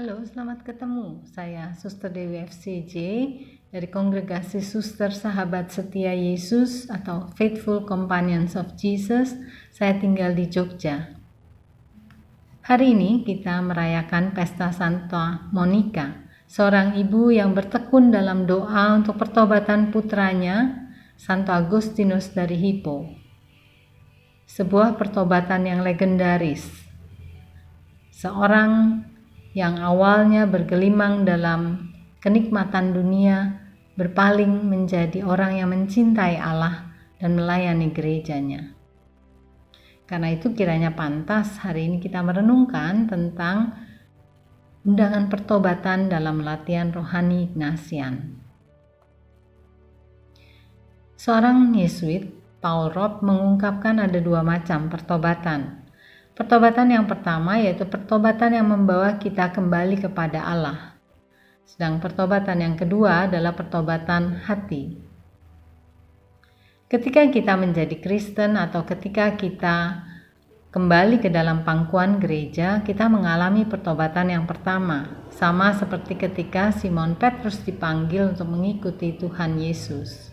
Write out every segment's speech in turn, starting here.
Halo, selamat ketemu. Saya Suster Dewi FCJ dari Kongregasi Suster Sahabat Setia Yesus atau Faithful Companions of Jesus. Saya tinggal di Jogja. Hari ini kita merayakan Pesta Santa Monica, seorang ibu yang bertekun dalam doa untuk pertobatan putranya, Santo Agustinus dari Hippo. Sebuah pertobatan yang legendaris. Seorang yang awalnya bergelimang dalam kenikmatan dunia berpaling menjadi orang yang mencintai Allah dan melayani gerejanya. Karena itu kiranya pantas hari ini kita merenungkan tentang undangan pertobatan dalam latihan rohani Ignatian. Seorang Yesuit, Paul Roth, mengungkapkan ada dua macam pertobatan. Pertobatan yang pertama yaitu pertobatan yang membawa kita kembali kepada Allah. Sedang pertobatan yang kedua adalah pertobatan hati. Ketika kita menjadi Kristen atau ketika kita kembali ke dalam pangkuan gereja, kita mengalami pertobatan yang pertama, sama seperti ketika Simon Petrus dipanggil untuk mengikuti Tuhan Yesus.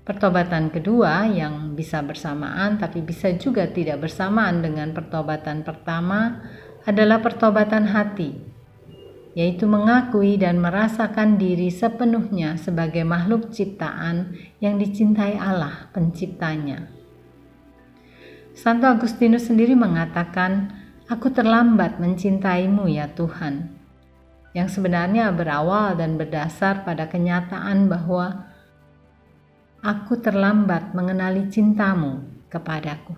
Pertobatan kedua yang bisa bersamaan tapi bisa juga tidak bersamaan dengan pertobatan pertama adalah pertobatan hati, yaitu mengakui dan merasakan diri sepenuhnya sebagai makhluk ciptaan yang dicintai Allah penciptanya. Santo Agustinus sendiri mengatakan, "Aku terlambat mencintaimu ya Tuhan," yang sebenarnya berawal dan berdasar pada kenyataan bahwa aku terlambat mengenali cintamu kepadaku.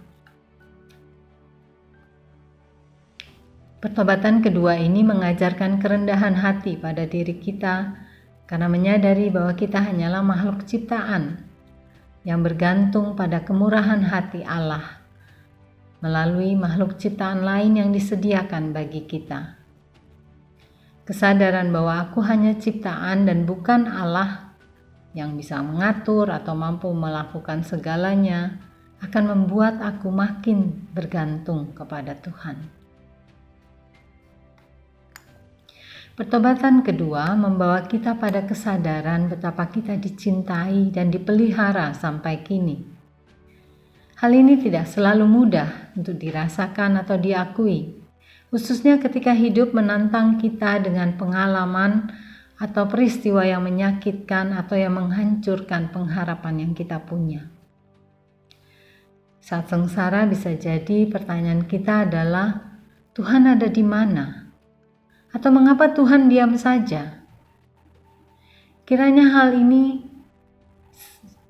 Pertobatan kedua ini mengajarkan kerendahan hati pada diri kita karena menyadari bahwa kita hanyalah makhluk ciptaan yang bergantung pada kemurahan hati Allah melalui makhluk ciptaan lain yang disediakan bagi kita. Kesadaran bahwa aku hanya ciptaan dan bukan Allah yang bisa mengatur atau mampu melakukan segalanya akan membuat aku makin bergantung kepada Tuhan. Pertobatan kedua membawa kita pada kesadaran betapa kita dicintai dan dipelihara sampai kini. Hal ini tidak selalu mudah untuk dirasakan atau diakui, khususnya ketika hidup menantang kita dengan pengalaman atau peristiwa yang menyakitkan atau yang menghancurkan pengharapan yang kita punya. Saat sengsara bisa jadi pertanyaan kita adalah, Tuhan ada di mana? Atau mengapa Tuhan diam saja? Kiranya hal ini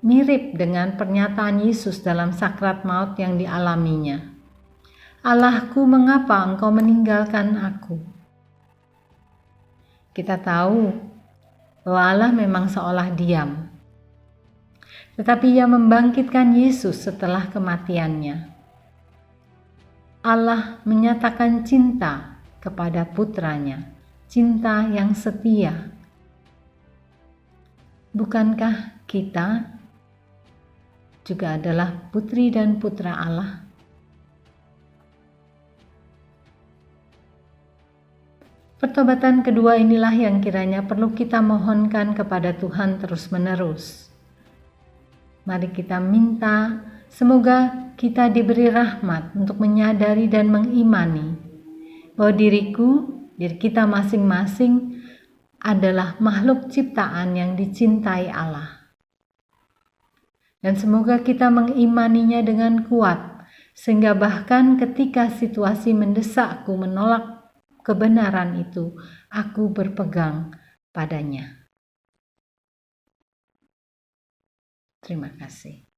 mirip dengan pernyataan Yesus dalam sakrat maut yang dialaminya. Allahku, mengapa engkau meninggalkan aku? Kita tahu bahwa Allah memang seolah diam, tetapi Ia membangkitkan Yesus setelah kematiannya. Allah menyatakan cinta kepada putranya, cinta yang setia. Bukankah kita juga adalah putri dan putra Allah? Pertobatan kedua inilah yang kiranya perlu kita mohonkan kepada Tuhan terus-menerus. Mari kita minta semoga kita diberi rahmat untuk menyadari dan mengimani bahwa diri kita masing-masing adalah makhluk ciptaan yang dicintai Allah. Dan semoga kita mengimaninya dengan kuat, sehingga bahkan ketika situasi mendesakku menolak kebenaran itu, aku berpegang padanya. Terima kasih.